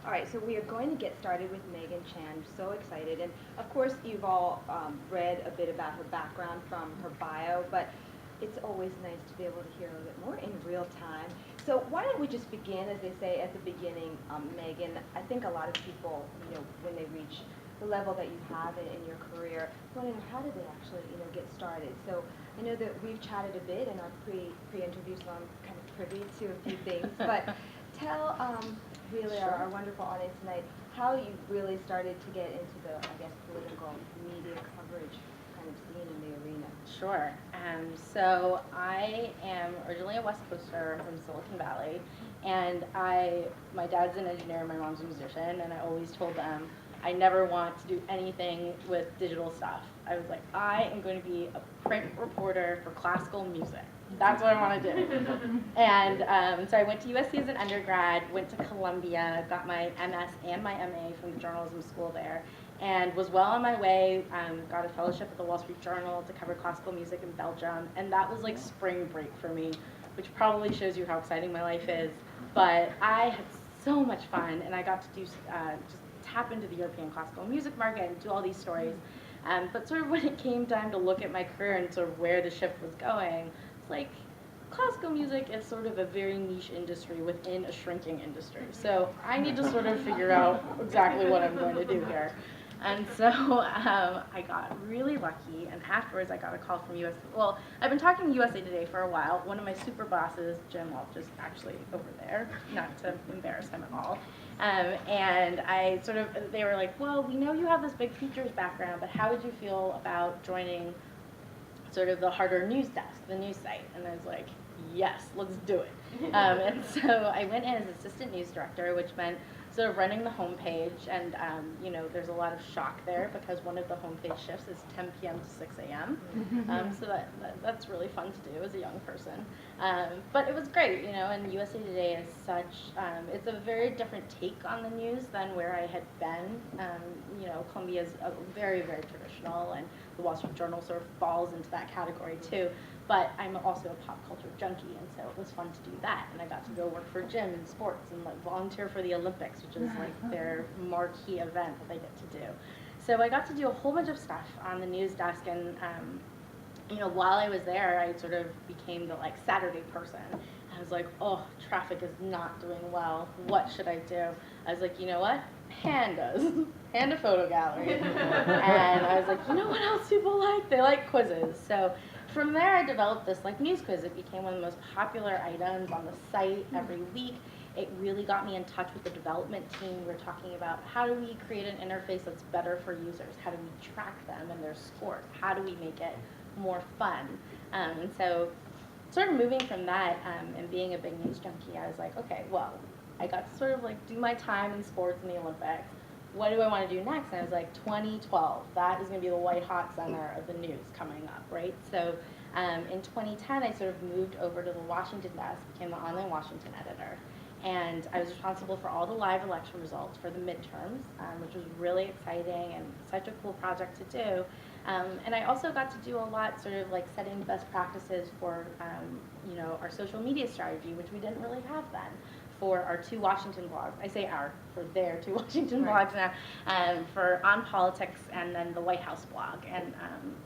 All right, so we are going to get started with Megan Chan. So excited. And of course, you've all read a bit about her background from her bio, but it's always nice to be able to hear a little bit more in real time. So why don't we just begin, as they say at the beginning, Megan. I think a lot of people, when they reach the level that you have in your career, want to know how did they actually, get started. So I know that we've chatted a bit in our pre-interview, so I'm kind of privy to a few things. But tell really Sure. our wonderful audience tonight how you really started to get into the, I guess, political media coverage kind of scene in the arena. Sure. So I am originally a West Coaster from Silicon Valley, and my dad's an engineer, my mom's a musician, and I always told them I never want to do anything with digital stuff. I was like, I am going to be a print reporter for classical music. That's what I want to do. And so I went to USC as an undergrad, went to Columbia, got my MS and my MA from the journalism school there, and was well on my way, got a fellowship at the Wall Street Journal to cover classical music in Belgium, and that was like spring break for me, which probably shows you how exciting my life is. But I had so much fun, and I got to do just tap into the European classical music market and do all these stories. But sort of when it came time to look at my career and sort of where the ship was going, it's like classical music is sort of a very niche industry within a shrinking industry. So I need to sort of figure out exactly what I'm going to do here. And so I got really lucky, and afterwards I got a call from USA. Well, I've been talking to USA Today for a while. One of my super bosses, Jim Welch, is actually over there, not to embarrass him at all. And they were like, well, we know you have this big features background, but how would you feel about joining sort of the harder news desk, the news site? And I was like, yes, let's do it. And so I went in as assistant news director, which meant sort of running the homepage, and there's a lot of shock there because one of the homepage shifts is 10 p.m. to 6 a.m. So that's really fun to do as a young person. But it was great, and USA Today is such, it's a very different take on the news than where I had been. Columbia is very, very traditional, and the Wall Street Journal sort of falls into that category too. But I'm also a pop culture junkie, and so it was fun to do that. And I got to go work for Jim in sports and like volunteer for the Olympics, which is like their marquee event that they get to do. So I got to do a whole bunch of stuff on the news desk, and while I was there, I sort of became the like Saturday person. I was like, oh, traffic is not doing well. What should I do? I was like, you know what? Pandas, panda photo gallery. And I was like, you know what else people like? They like quizzes. So from there, I developed this like news quiz. It became one of the most popular items on the site every week. It really got me in touch with the development team. We were talking about how do we create an interface that's better for users? How do we track them and their scores? How do we make it more fun? And so sort of moving from that and being a big news junkie, I was like, okay, well, I got to sort of like do my time in sports in the Olympics. What do I want to do next? And I was like, 2012, that is going to be the white hot center of the news coming up, right? So in 2010, I sort of moved over to the Washington desk, became the online Washington editor. And I was responsible for all the live election results for the midterms, which was really exciting and such a cool project to do. And I also got to do a lot sort of like setting best practices for, our social media strategy, which we didn't really have then, for our two Washington blogs. I say our, for their two Washington blogs now, for On Politics and then the White House blog. And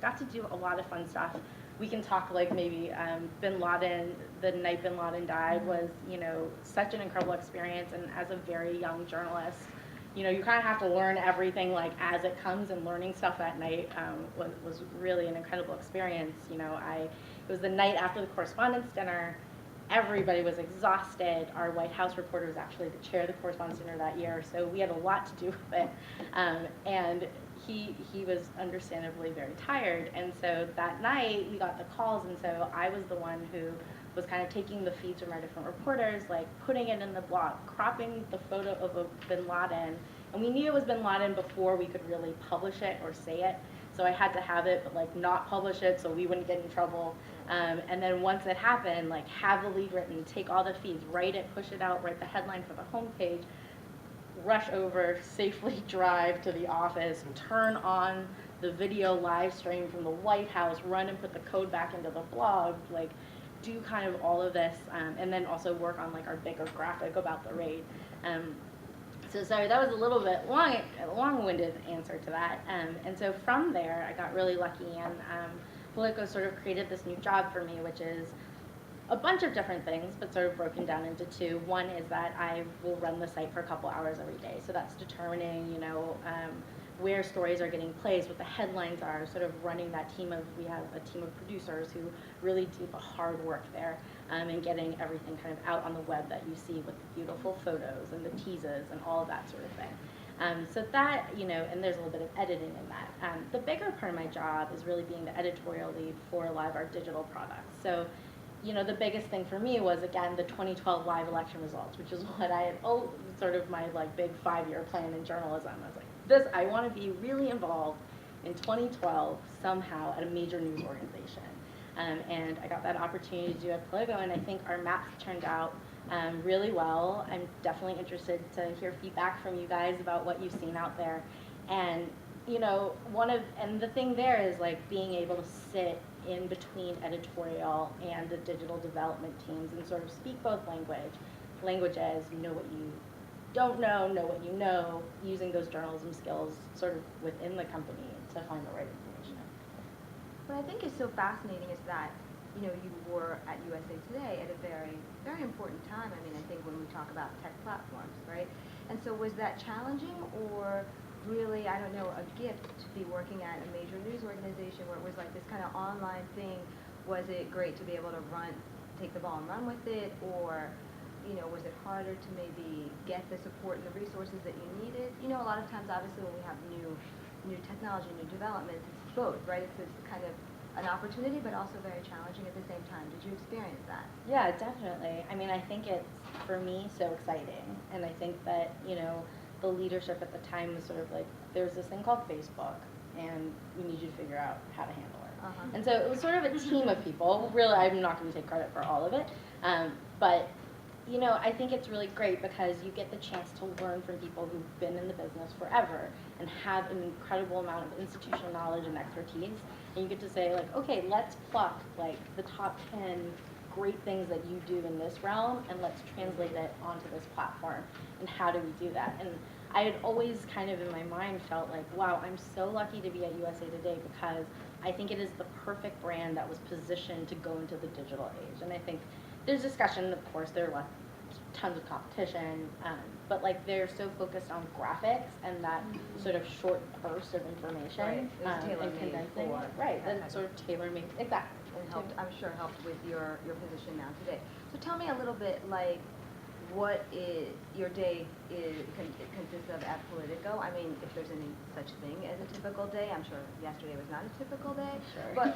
got to do a lot of fun stuff. We can talk like maybe Bin Laden, the night Bin Laden died was, such an incredible experience. And as a very young journalist, you kind of have to learn everything like as it comes, and learning stuff that night was really an incredible experience. It was the night after the correspondence dinner. Everybody was exhausted. Our White House reporter was actually the chair of the correspondence dinner that year, so we had a lot to do with it. And he was understandably very tired. And so that night we got the calls, and so I was the one who was kind of taking the feeds from our different reporters, like putting it in the blog, cropping the photo of a Bin Laden. And we knew it was Bin Laden before we could really publish it or say it. So I had to have it, but like not publish it so we wouldn't get in trouble. And then once it happened, like have the lead written, take all the feeds, write it, push it out, write the headline for the homepage, rush over, safely drive to the office, turn on the video live stream from the White House, run and put the code back into the blog, like do kind of all of this, and then also work on like our bigger graphic about the raid. So sorry, that was a little bit long-winded answer to that. And so from there, I got really lucky, and Politico sort of created this new job for me, which is a bunch of different things, but sort of broken down into two. One is that I will run the site for a couple hours every day. So that's determining, where stories are getting placed, what the headlines are, sort of running that team of, we have a team of producers who really do the hard work there, and getting everything kind of out on the web that you see with the beautiful photos and the teases and all of that sort of thing. So that, and there's a little bit of editing in that. The bigger part of my job is really being the editorial lead for a lot of our digital products. So, the biggest thing for me was, again, the 2012 live election results, which is what I had, sort of my big 5-year plan in journalism. I was like, I want to be really involved in 2012 somehow at a major news organization. And I got that opportunity to do it at Politico, and I think our maps turned out really well. I'm definitely interested to hear feedback from you guys about what you've seen out there. And the thing there is being able to sit in between editorial and the digital development teams and sort of speak both languages, what you don't know what you know, using those journalism skills sort of within the company to find the right information. What I think is so fascinating is that, you were at USA Today at a very, very important time. I mean, I think when we talk about tech platforms, right? And so was that challenging, or really, I don't know, a gift to be working at a major news organization where it was this kind of online thing? Was it great to be able to take the ball and run with it, or was it harder to maybe get the support and the resources that you needed? A lot of times, obviously, when we have new technology, new developments, it's both, right? It's kind of an opportunity, but also very challenging at the same time. Did you experience that? Yeah, definitely. I mean, I think it's, for me, so exciting. And I think that, the leadership at the time was sort of there's this thing called Facebook, and we need you to figure out how to handle it. Uh-huh. And so it was sort of a team of people. Really, I'm not going to take credit for all of it. But I think it's really great because you get the chance to learn from people who've been in the business forever and have an incredible amount of institutional knowledge and expertise. And you get to say, okay, let's pluck the top 10 great things that you do in this realm, and let's translate it onto this platform. And how do we do that? And I had always kind of in my mind felt wow, I'm so lucky to be at USA Today because I think it is the perfect brand that was positioned to go into the digital age. And I think there's discussion, of course, there are tons of competition, but they're so focused on graphics and that sort of short burst of information, right. And condensing it. Right, that sort of tailor-made, exactly. And I'm sure helped with your position now today. So tell me a little bit what your day consists of at Politico. I mean, if there's any such thing as a typical day. I'm sure yesterday was not a typical day. Sure. But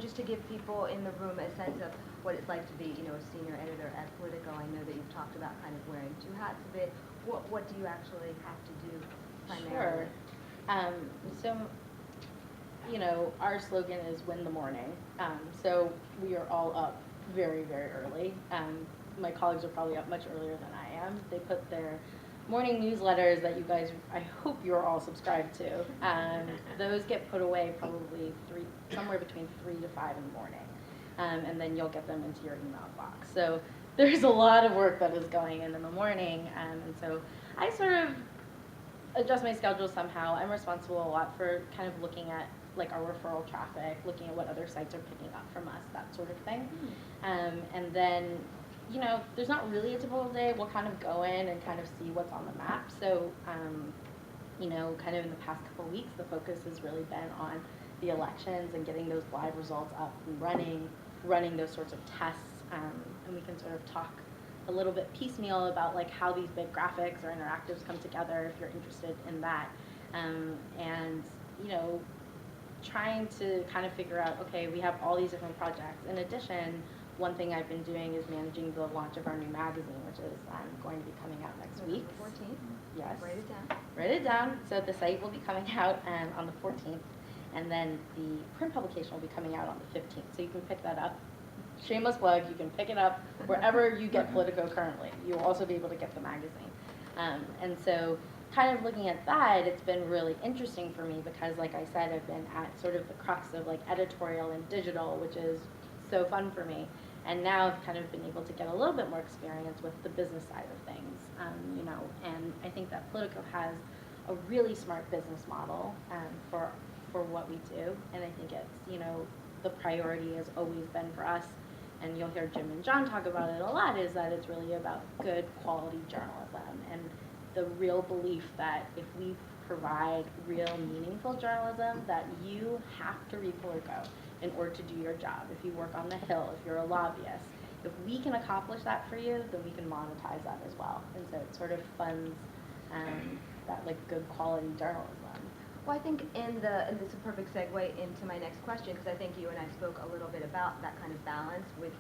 just to give people in the room a sense of what it's like to be, a senior editor at Politico. I know that you've talked about kind of wearing two hats a bit. What do you actually have to do primarily? Sure. So, our slogan is "Win the Morning." So we are all up very, very early. My colleagues are probably up much earlier than I am. They put their morning newsletters that you guys, I hope you're all subscribed to. Those get put away probably somewhere between 3 to 5 in the morning. And then you'll get them into your email box. So there's a lot of work that is going in the morning. And so I sort of adjust my schedule somehow. I'm responsible a lot for kind of looking at our referral traffic, looking at what other sites are picking up from us, that sort of thing. And then, there's not really a typical day. We'll kind of go in and kind of see what's on the map. So, kind of in the past couple of weeks, the focus has really been on the elections and getting those live results up and running those sorts of tests. And we can sort of talk a little bit piecemeal about how these big graphics or interactives come together if you're interested in that. And, trying to kind of figure out, okay, we have all these different projects. In addition, one thing I've been doing is managing the launch of our new magazine, which is going to be coming out next week. 14th. Yes. Write it down. Write it down. So the site will be coming out on the 14th, and then the print publication will be coming out on the 15th. So you can pick that up. Shameless plug, you can pick it up wherever you get Politico currently. You'll also be able to get the magazine. And so kind of looking at that, it's been really interesting for me because, like I said, I've been at sort of the crux of editorial and digital, which is so fun for me. And now I've kind of been able to get a little bit more experience with the business side of things, you know, and I think that Politico has a really smart business model for what we do, and I think it's, you know, the priority has always been for us, and you'll hear Jim and John talk about it a lot, is that it's really about good quality journalism and the real belief that if we provide real meaningful journalism, that you have to read Politico in order to do your job. If you work on the Hill, if you're a lobbyist, if we can accomplish that for you, then we can monetize that as well. And so it sort of funds that like good quality journalism. Well, I think and this is a perfect segue into my next question, because I think you and I spoke a little bit about that kind of balance, which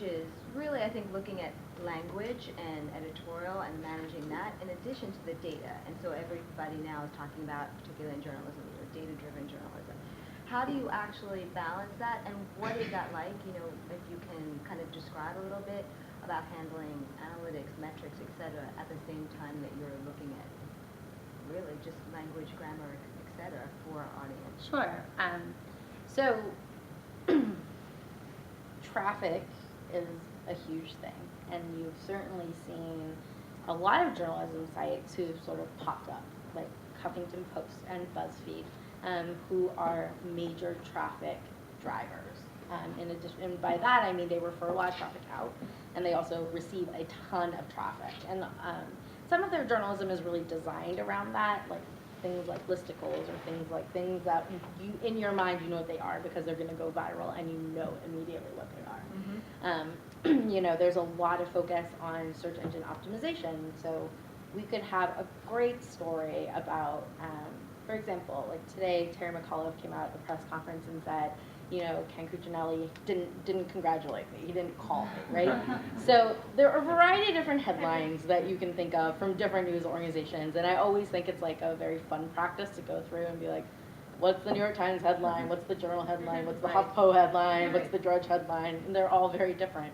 is really, I think, looking at language and editorial and managing that in addition to the data. And so everybody now is talking about, particularly in journalism, data-driven journalism. How do you actually balance that, and what is that like? You know, if you can kind of describe a little bit about handling analytics, metrics, et cetera, at the same time that you're looking at really just language, grammar, et cetera, for our audience. Sure. So traffic is a huge thing, and you've certainly seen a lot of journalism sites who've sort of popped up, like Huffington Post and BuzzFeed, who are major traffic drivers. In addition, and by that I mean they refer a lot of traffic out, and they also receive a ton of traffic. And some of their journalism is really designed around that, like things like listicles or things that you, in your mind, you know what they are because they're going to go viral, and you know immediately what they are. Mm-hmm. You know, there's a lot of focus on search engine optimization. So we could have a great story about, for example, like today, Terry McAuliffe came out at the press conference and said, you know, Ken Cuccinelli didn't congratulate me. He didn't call me, right? So there are a variety of different headlines that you can think of from different news organizations, and I always think it's like a very fun practice to go through and be like, what's the New York Times headline? What's the Journal headline? What's the HuffPo headline? What's the Drudge headline? And they're all very different.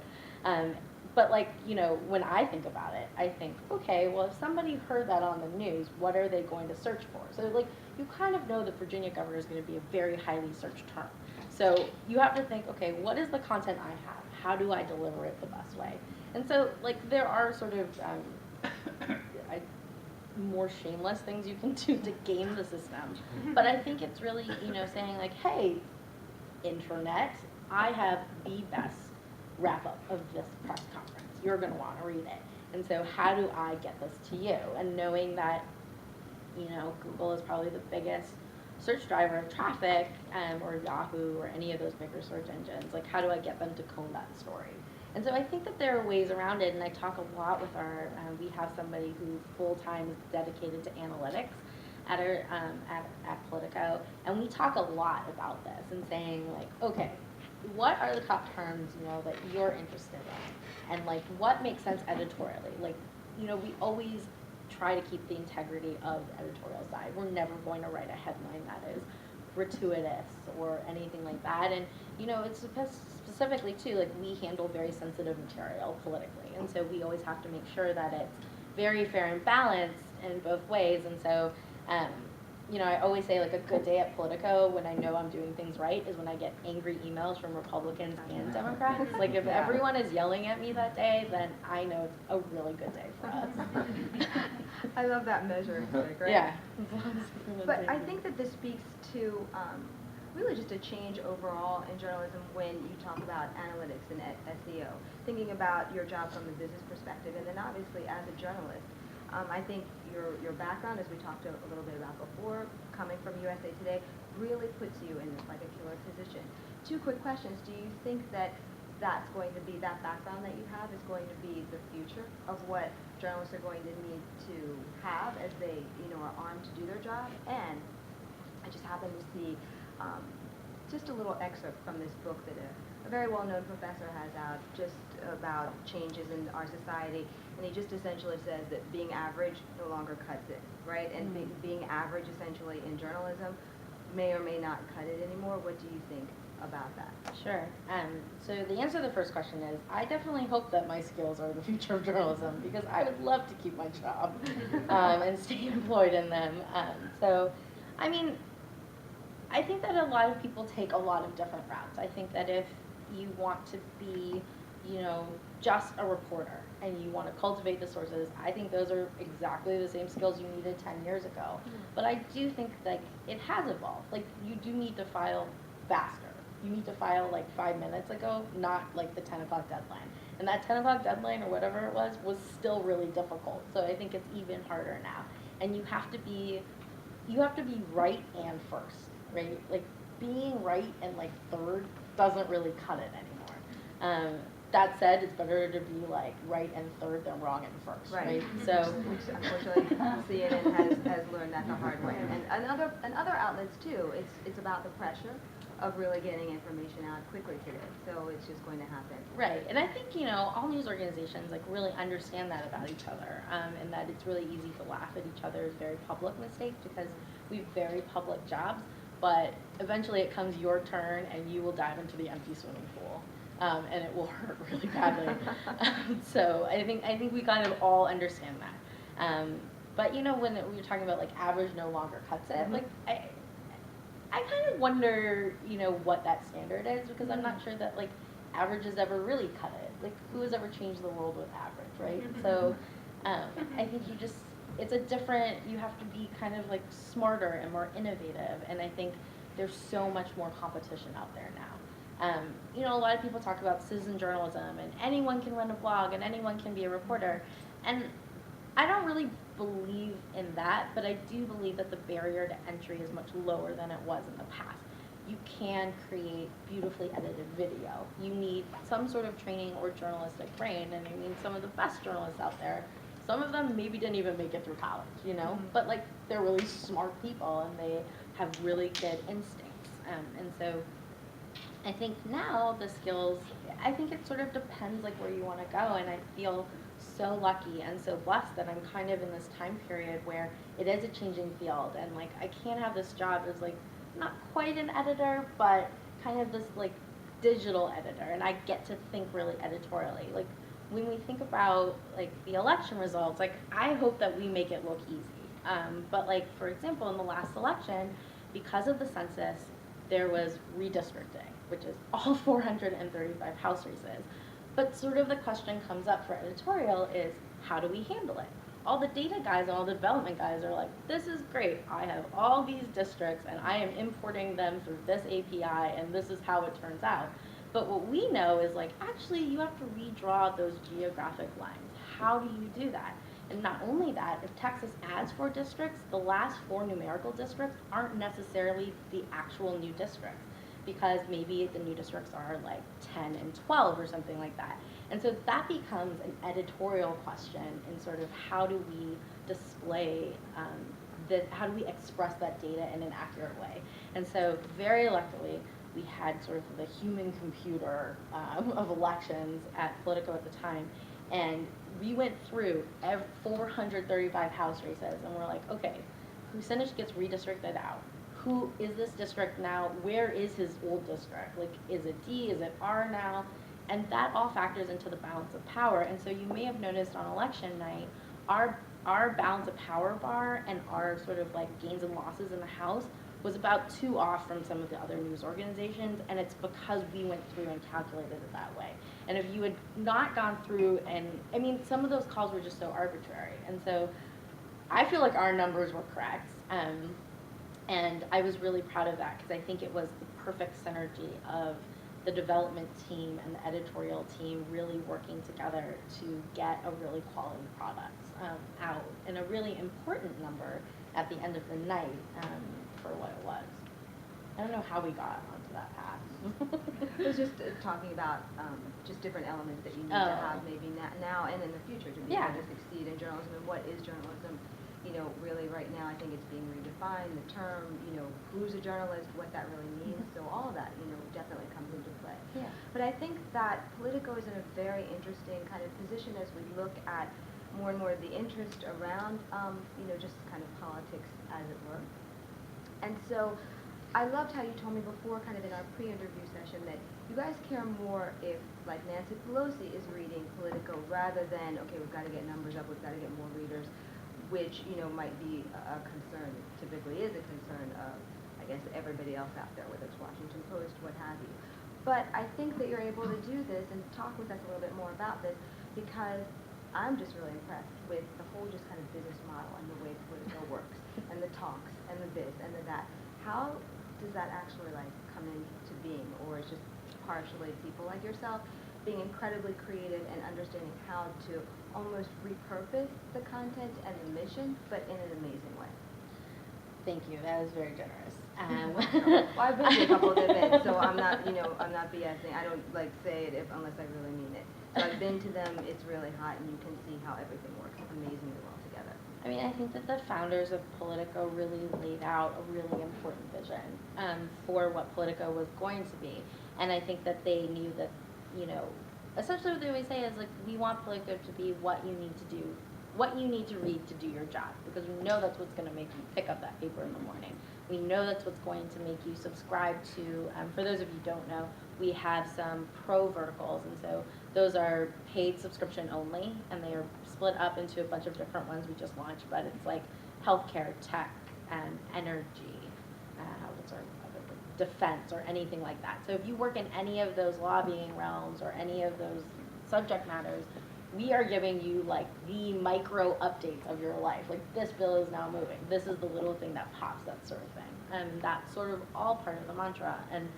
But like, you know, when I think about it, I think, okay, well, if somebody heard that on the news, what are they going to search for? So like, you kind of know that Virginia governor is going to be a very highly searched term. So you have to think, okay, what is the content I have? How do I deliver it the best way? And so like, there are sort of more shameless things you can do to game the system. But I think it's really, you know, saying like, hey, internet, I have the best wrap-up of this press conference. You're going to want to read it. And so how do I get this to you? And knowing that, you know, Google is probably the biggest search driver of traffic, or Yahoo, or any of those bigger search engines, like how do I get them to comb that story? And so I think that there are ways around it, and I talk a lot with our, we have somebody who full-time is dedicated to analytics at our, at Politico, and we talk a lot about this and saying like, okay, what are the top terms, you know, that you're interested in, and like what makes sense editorially? Like, you know, we always try to keep the integrity of the editorial side. We're never going to write a headline that is gratuitous or anything like that. And you know, it's specifically too, like we handle very sensitive material politically, and so we always have to make sure that it's very fair and balanced in both ways. And so you know, I always say like a good day at Politico when I know I'm doing things right is when I get angry emails from Republicans and Democrats. Like if everyone is yelling at me that day, then I know it's a really good day for us. I love that measure. Right? Yeah. But I think that this speaks to really just a change overall in journalism when you talk about analytics and SEO, thinking about your job from the business perspective, and then obviously as a journalist. I think your background, as we talked a little bit about before, coming from USA Today, really puts you in like a killer position. Two quick questions. Do you think that that's going to be, that background that you have is going to be the future of what journalists are going to need to have as they, you know, are armed to do their job? And I just happened to see just a little excerpt from this book that a very well-known professor has out just about changes in our society, and he just essentially says that being average no longer cuts it, right? And being average essentially in journalism may or may not cut it anymore. What do you think about that? Sure. So the answer to the first question is, I definitely hope that my skills are the future of journalism, because I would love to keep my job and stay employed in them. So, I mean, I think that a lot of people take a lot of different routes. I think that if you want to be you know, just a reporter and you want to cultivate the sources, I think those are exactly the same skills you needed 10 years ago. But I do think like it has evolved. Like you do need to file faster. You need to file like 5 minutes ago, not like the 10 o'clock deadline. And that 10 o'clock deadline or whatever it was still really difficult. So I think it's even harder now. And you have to be right and first, right? Like being right and like third doesn't really cut it anymore. That said, it's better to be like right and third than wrong and first, right? So, which unfortunately CNN has learned that the hard way. And other outlets too. It's about the pressure of really getting information out quickly today. So it's just going to happen. right, and I think, you know, all news organizations like really understand that about each other, and that it's really easy to laugh at each other's very public mistakes because we have very public jobs, but eventually it comes your turn and you will dive into the empty swimming pool. And it will hurt really badly. So I think we kind of all understand that. But you know, when we were talking about like average no longer cuts it, like I kind of wonder, you know, what that standard is because I'm not sure that like average has ever really cut it. Like who has ever changed the world with average, right? So I think it's a different, you have to be kind of like smarter and more innovative. And I think there's so much more competition out there now. You know, a lot of people talk about citizen journalism and anyone can run a blog and anyone can be a reporter. And I don't really believe in that, but I do believe that the barrier to entry is much lower than it was in the past. You can create beautifully edited video. You need some sort of training or journalistic brain, and I mean some of the best journalists out there, some of them maybe didn't even make it through college, you know, but like they're really smart people and they have really good instincts. And so I think now the skills, I think it sort of depends like where you want to go, and I feel so lucky and so blessed that I'm kind of in this time period where it is a changing field, and like I can't have this job as like not quite an editor, but kind of this like digital editor, and I get to think really editorially. Like when we think about like the election results, like I hope that we make it look easy. But like for example, in the last election, because of the census, there was redistricting, which is all 435 House races. But sort of the question comes up for editorial is, how do we handle it? All the data guys and all the development guys are like, this is great. I have all these districts and I am importing them through this API and this is how it turns out. But what we know is like, actually you have to redraw those geographic lines. How do you do that? And not only that, if Texas adds 4 districts, the last 4 numerical districts aren't necessarily the actual new districts, because maybe the new districts are like 10 and 12 or something like that. And so that becomes an editorial question in sort of how do we display, how do we express that data in an accurate way. And so very luckily, we had sort of the human computer of elections at Politico at the time. And we went through 435 House races, and we're like, okay, Kucinich gets redistricted out. Who is this district now? Where is his old district? Like, is it D? Is it R now? And that all factors into the balance of power. And so you may have noticed on election night, our balance of power bar and our sort of like gains and losses in the House was about 2 off from some of the other news organizations, and it's because we went through and calculated it that way. And if you had not gone through, and I mean, some of those calls were just so arbitrary, and so I feel like our numbers were correct, and I was really proud of that because I think it was the perfect synergy of the development team and the editorial team really working together to get a really quality product out, and a really important number at the end of the night for what it was. I don't know how we got onto that path. It was just talking about just different elements that you need to have maybe now and in the future to be able to succeed in journalism. And what is journalism? You know, really right now I think it's being redefined, the term, you know, who's a journalist, what that really means. So all of that, you know, definitely comes into play. Yeah. But I think that Politico is in a very interesting kind of position as we look at more and more of the interest around, you know, just kind of politics as it were. And so I loved how you told me before, kind of in our pre-interview session, that you guys care more if, like, Nancy Pelosi is reading Politico rather than, okay, we've got to get numbers up, we've got to get more readers, which, you know, might be a concern, typically is a concern of, I guess, everybody else out there, whether it's Washington Post, what have you. But I think that you're able to do this and talk with us a little bit more about this because I'm just really impressed with the whole just kind of business model and the way Politico works and the talks and the this and the that. How does that actually like come into being, or is just partially people like yourself being incredibly creative and understanding how to almost repurpose the content and the mission, but in an amazing way? Thank you. That is very generous. Well, I've been to a couple of events, so I'm not, I'm not BSing. I don't like say it unless I really mean it. So I've been to them. It's really hot, and you can see how everything works amazingly well together. I mean, I think that the founders of Politico really laid out a really important vision for what Politico was going to be. And I think that they knew that, essentially what they always say is, like, we want Politico to be what you need to do, what you need to read to do your job, because we know that's what's going to make you pick up that paper in the morning. We know that's what's going to make you subscribe to, for those of you who don't know, we have some pro verticals, and so those are paid subscription only, and they are split up into a bunch of different ones we just launched, but it's like healthcare, tech, energy, what's our other, defense, or anything like that. So if you work in any of those lobbying realms or any of those subject matters, we are giving you like the micro updates of your life. Like, this bill is now moving. This is the little thing that pops, that sort of thing. And that's sort of all part of the mantra. And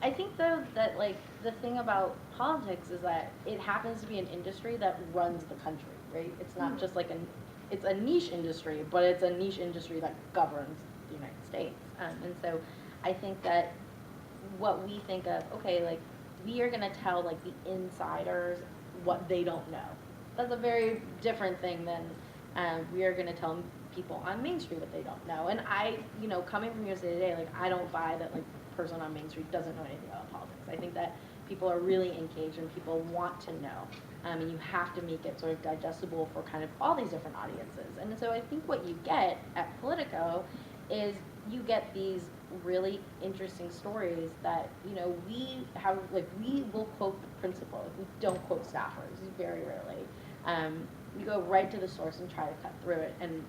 I think though that like the thing about politics is that it happens to be an industry that runs the country, right? It's not just like it's a niche industry, but it's a niche industry that governs the United States. And so I think that what we think of, okay, like we are gonna tell like the insiders what they don't know. That's a very different thing than we are gonna tell people on Main Street what they don't know. And I, coming from USA Today, like I don't buy that like person on Main Street doesn't know anything about politics. I think that people are really engaged and people want to know. And you have to make it sort of digestible for kind of all these different audiences. And so I think what you get at Politico is you get these really interesting stories that, we have, like, we will quote the principal. We don't quote staffers very rarely. We go right to the source and try to cut through it and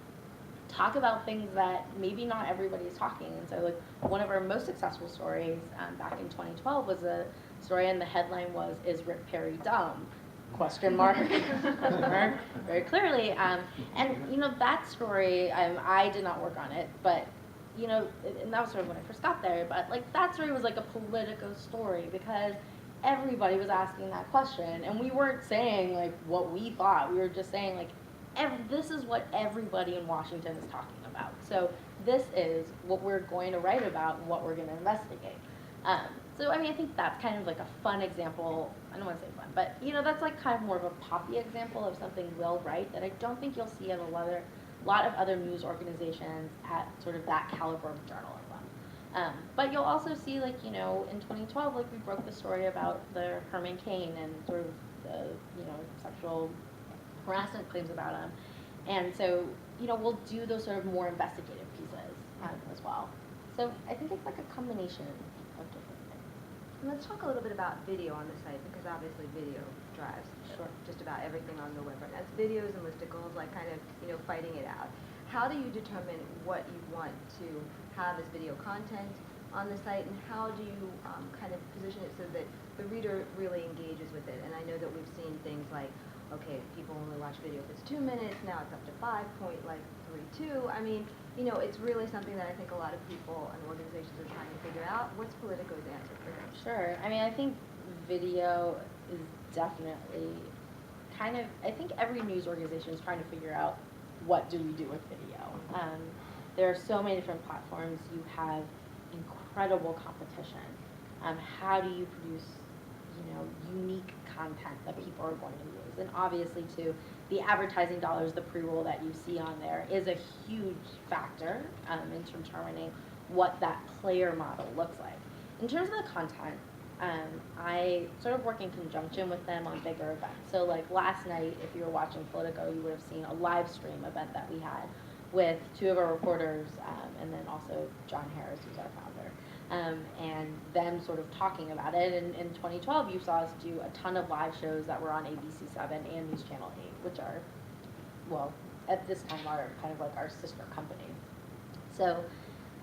talk about things that maybe not everybody is talking. And so, like, one of our most successful stories back in 2012 was a story, and the headline was, "Is Rick Perry dumb?" Question mark. Question mark. Very clearly. And, that story, I did not work on it, but, and that was sort of when I first got there, but, like, that story was like a Politico story because everybody was asking that question, and we weren't saying, like, what we thought. We were just saying, like, this is what everybody in Washington is talking about. So this is what we're going to write about and what we're going to investigate. So, I mean, I think that's kind of like a fun example. I don't want to say fun, but, that's like kind of more of a poppy example of something we'll write that I don't think you'll see at a lot of other news organizations at sort of that caliber of journalism. But you'll also see, like, in 2012, like, we broke the story about the Herman Cain and sort of the, sexual harassment claims about him. And so, we'll do those sort of more investigative pieces as well. So I think it's like a combination of different things. And let's talk a little bit about video on the site, because obviously video drives just about everything on the web right now. It's videos and listicles, like kind of, fighting it out. How do you determine what you want to have as video content on the site, and how do you kind of position it so that the reader really engages with it? And I know that we've seen things like, okay, people only watch video if it's 2 minutes, now it's up to 5.32. I mean, it's really something that I think a lot of people and organizations are trying to figure out. What's Politico's answer for this? Sure. I mean, I think video is definitely I think every news organization is trying to figure out what do we do with video. There are so many different platforms. You have incredible competition. How do you produce, unique content that people are going to use? And obviously, too, the advertising dollars, the pre-roll that you see on there is a huge factor in determining what that player model looks like. In terms of the content, I sort of work in conjunction with them on bigger events. So, like, last night, if you were watching Politico, you would have seen a live stream event that we had with 2 of our reporters, and then also John Harris, who's our founder, and them sort of talking about it. And in 2012, you saw us do a ton of live shows that were on ABC7 and News Channel 8, which are, well, at this time are kind of like our sister company. So,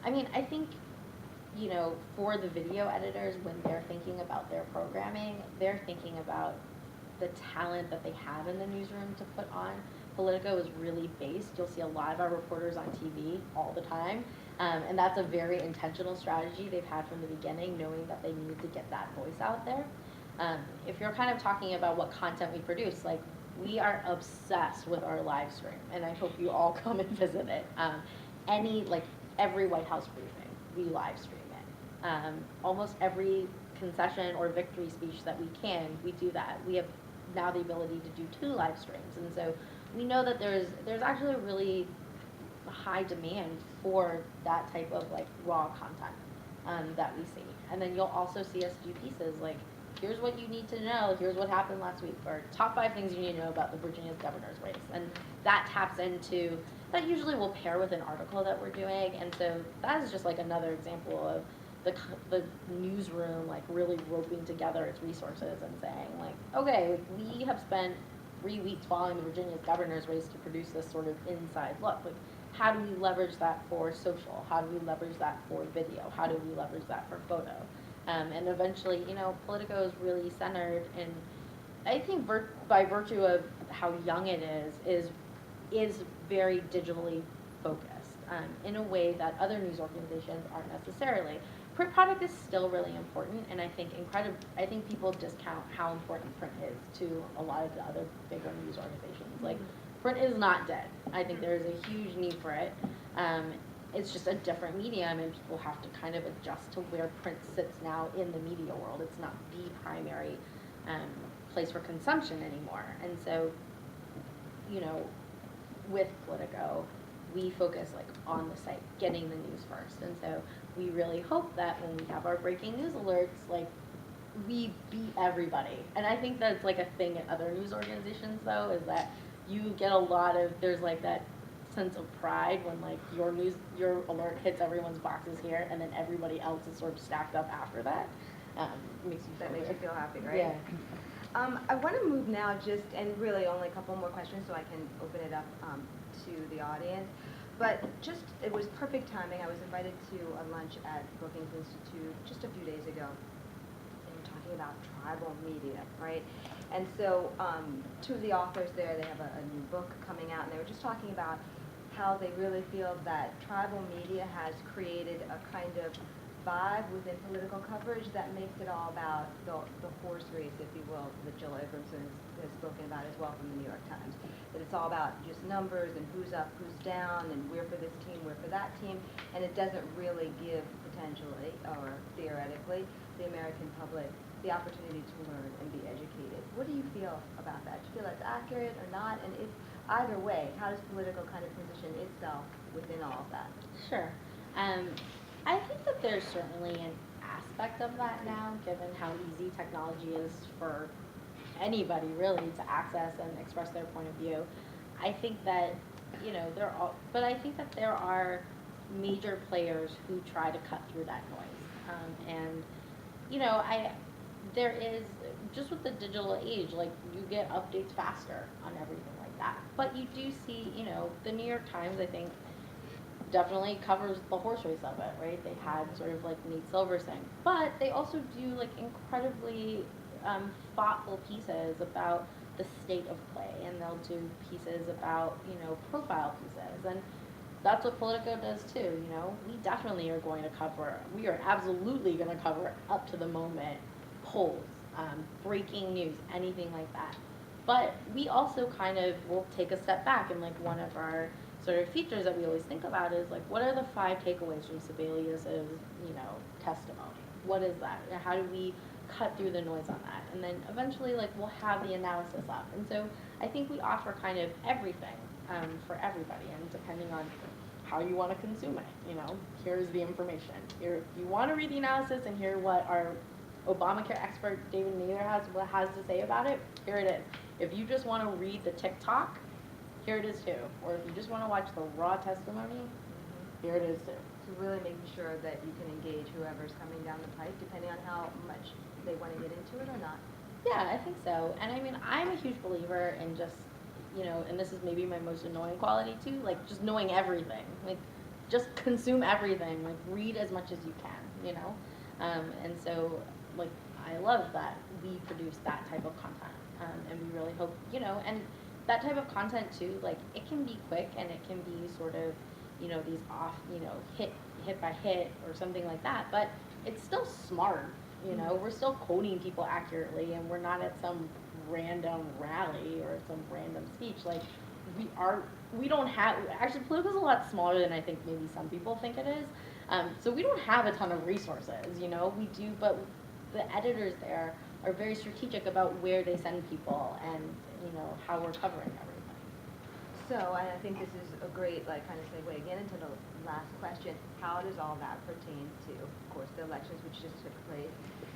I mean, I think you know, for the video editors, when they're thinking about their programming, they're thinking about the talent that they have in the newsroom to put on. Politico is really based. You'll see a lot of our reporters on TV all the time. And that's a very intentional strategy they've had from the beginning, knowing that they need to get that voice out there. If you're kind of talking about what content we produce, like, we are obsessed with our live stream, and I hope you all come and visit it. Every White House briefing, we live stream it. Almost every concession or victory speech that we can, we do that. We have now the ability to do 2 live streams, and so we know that there's actually a really high demand for that type of like raw content that we see. And then you'll also see us do pieces like, here's what you need to know, here's what happened last week, or top 5 things you need to know about the Virginia's governor's race. And that taps into, that usually will pair with an article that we're doing, and so that is just like another example of the newsroom like really roping together its resources and saying like, okay, we have spent 3 weeks following the Virginia's governor's race to produce this sort of inside look. Like, how do we leverage that for social? How do we leverage that for video? How do we leverage that for photo? And eventually, you know, Politico is really centered in, I think by virtue of how young it is very digitally focused in a way that other news organizations aren't necessarily. Print product is still really important, and I think people discount how important print is to a lot of the other bigger news organizations. Like, print is not dead. I think there is a huge need for it. It's just a different medium, and people have to kind of adjust to where print sits now in the media world. It's not the primary place for consumption anymore. And so, you know, with Politico, we focus like on the site, getting the news first. And so we really hope that when we have our breaking news alerts, like, we beat everybody. And I think that's like a thing at other news organizations though, is that you get a lot of, there's like that sense of pride when like your alert hits everyone's boxes here, and then everybody else is sort of stacked up after that. Makes you feel happy, right? Yeah. I want to move now and really only a couple more questions so I can open it up to the audience. But it was perfect timing. I was invited to a lunch at Brookings Institute just a few days ago. They were talking about tribal media, right? And so 2 of the authors there, they have a new book coming out, and they were just talking about how they really feel that tribal media has created a kind of vibe within political coverage that makes it all about the horse race, if you will, that Jill Abramson has spoken about as well from the New York Times. That it's all about just numbers and who's up, who's down, and we're for this team, we're for that team, and it doesn't really give potentially or theoretically the American public the opportunity to learn and be educated. What do you feel about that? Do you feel that's accurate or not? And if either way, how does Politico kind of position itself within all of that? Sure. I think that there's certainly an aspect of that now, given how easy technology is for anybody really to access and express their point of view. I think that, you know, but I think that there are major players who try to cut through that noise. And, you know, there is, just with the digital age, like, you get updates faster on everything like that. But you do see, you know, the New York Times, I think, definitely covers the horse race of it, right? They had sort of like Nate Silver saying, but they also do like incredibly thoughtful pieces about the state of play, and they'll do pieces about, you know, profile pieces, and that's what Politico does too. You know, we definitely are going to cover, we are absolutely going to cover up to the moment polls, breaking news, anything like that. But we also kind of will take a step back, and like one of our sort of features that we always think about is like, what are the 5 takeaways from Sebelius's, you know, testimony? What is that? How do we cut through the noise on that? And then eventually, like, we'll have the analysis up. And so I think we offer kind of everything for everybody, and depending on how you want to consume it, you know, here's the information. Here, if you want to read the analysis and hear what our Obamacare expert David Nader has to say about it, here it is. If you just want to read the TikTok, here it is too. Or if you just want to watch the raw testimony, here it is too. So really making sure that you can engage whoever's coming down the pike, depending on how much they want to get into it or not. Yeah, I think so. And I mean, I'm a huge believer in just, you know, and this is maybe my most annoying quality too, like just knowing everything. Like, just consume everything. Like, read as much as you can. you know? And so, like, I love that we produce that type of content. And we really hope, you know, and that type of content too, like, it can be quick and it can be sort of, you know, these off, you know, hit by hit or something like that, but it's still smart, you know, we're still quoting people accurately and we're not at some random rally or some random speech. Like, we don't have, actually Politico's a lot smaller than I think maybe some people think it is. So we don't have a ton of resources, you know, we do, but the editors there are very strategic about where they send people and, you know, how we're covering everything. So I think this is a great, like, kind of segue again into the last question. How does all that pertain to, of course, the elections which just took place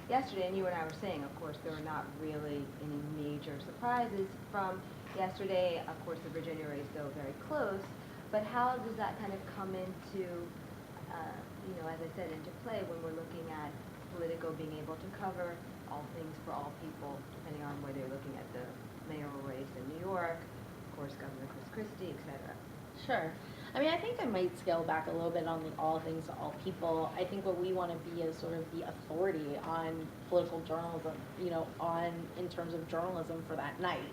yesterday? And you and I were saying, of course, there were not really any major surprises from yesterday. Of course, the Virginia race, though, very close. But how does that kind of come into, you know, as I said, into play when we're looking at Politico being able to cover all things for all people, depending on whether you're looking at the mayoral race in New York, of course, Governor Chris Christie, et cetera. Sure. I mean, I think I might scale back a little bit on the all things to all people. I think what we want to be is sort of the authority on political journalism, you know, on in terms of journalism for that night.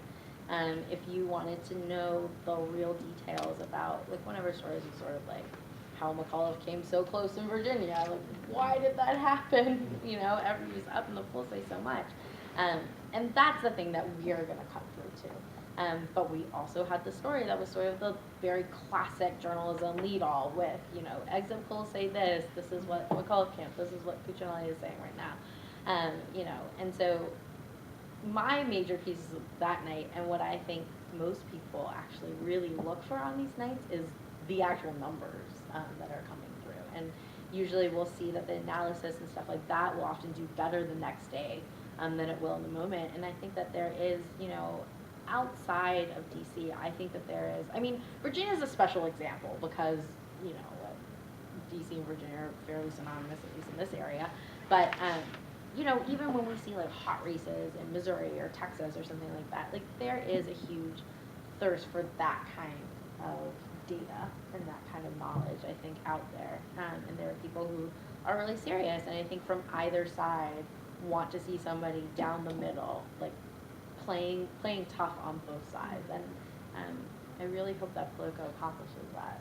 If you wanted to know the real details about, like, one of our stories is sort of like how McAuliffe came so close in Virginia, like, why did that happen? You know, everybody's up in the polls say so much. And that's the thing that we're going to cut through too. But we also had the story that was sort of the very classic journalism lead-all with, you know, exit polls say this is what McAuliffe camp, this is what Cuccinelli is saying right now. You know, and so my major pieces of that night and what I think most people actually really look for on these nights is the actual numbers that are coming through. And usually we'll see that the analysis and stuff like that will often do better the next day than it will in the moment. And I think that there is, you know, outside of DC, I think that there is, I mean, Virginia is a special example because, you know, DC and Virginia are fairly synonymous, at least in this area. But, you know, even when we see like hot races in Missouri or Texas or something like that, like there is a huge thirst for that kind of data and that kind of knowledge, I think, out there. And there are people who are really serious, and I think from either side want to see somebody down the middle, like playing tough on both sides. And I really hope that Politico accomplishes that.